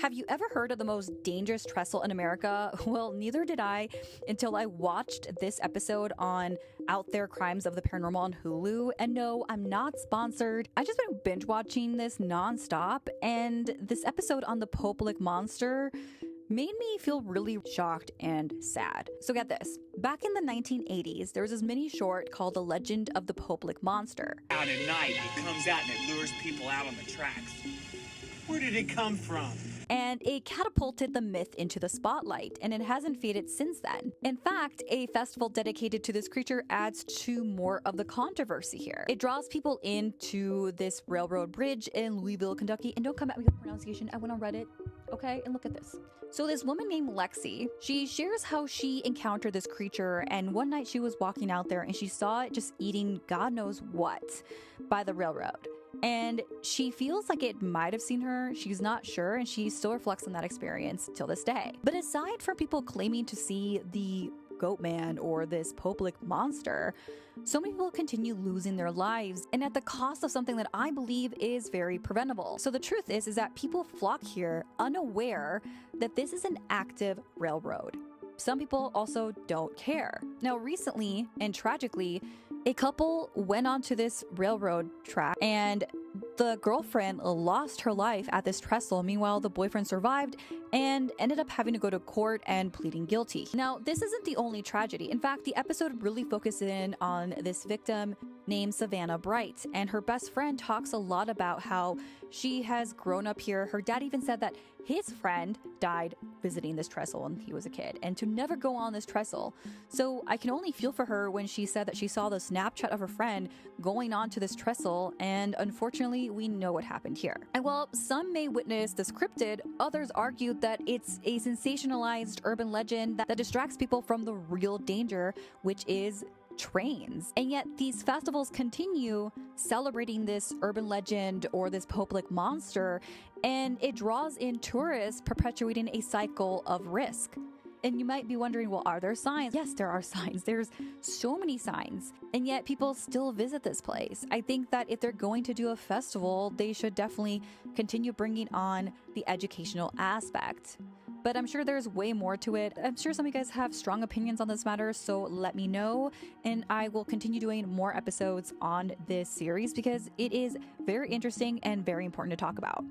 Have you ever heard of the most dangerous trestle in America? Well, neither did I until I watched this episode on Out There Crimes of the Paranormal on Hulu. And no, I'm not sponsored. I just been binge watching this nonstop, and this episode on the Popelik monster made me feel really shocked and sad. So get this. Back in the 1980s, there was this mini short called The Legend of the Popelik Monster. Out at night, it comes out and it lures people out on the tracks. Where did it come from? And it catapulted the myth into the spotlight, and it hasn't faded since then. In fact, a festival dedicated to this creature adds to more of the controversy here. It draws people into this railroad bridge in Louisville, Kentucky, and don't come at me with pronunciation. I went on Reddit, okay? And look at this. So this woman named Lexi, she shares how she encountered this creature, and one night she was walking out there and she saw it just eating God knows what by the railroad. And she feels like it might have seen her. She's not sure, and she still reflects on that experience till this day. But aside from people claiming to see the Goatman or this Popelik monster, so many people continue losing their lives, and at the cost of something that I believe is very preventable. So the truth is that people flock here unaware that this is an active railroad. Some people also don't care. Now, recently and tragically, a couple went onto this railroad track and the girlfriend lost her life at this trestle. Meanwhile, the boyfriend survived and ended up having to go to court and pleading guilty. Now, this isn't the only tragedy. In fact, the episode really focuses in on this victim named Savannah Bright, and her best friend talks a lot about how she has grown up here. Her dad even said that his friend died visiting this trestle when he was a kid, and to never go on this trestle. So I can only feel for her when she said that she saw the Snapchat of her friend going on to this trestle, and unfortunately, we know what happened here. And while some may witness the scripted, others argued that it's a sensationalized urban legend that distracts people from the real danger, which is trains. And yet these festivals continue celebrating this urban legend or this Popelik monster, and it draws in tourists, perpetuating a cycle of risk. And you might be wondering, well, are there signs? Yes, there are signs. There's so many signs. And yet people still visit this place. I think that if they're going to do a festival, they should definitely continue bringing on the educational aspect. But I'm sure there's way more to it. I'm sure some of you guys have strong opinions on this matter, so let me know. And I will continue doing more episodes on this series because it is very interesting and very important to talk about.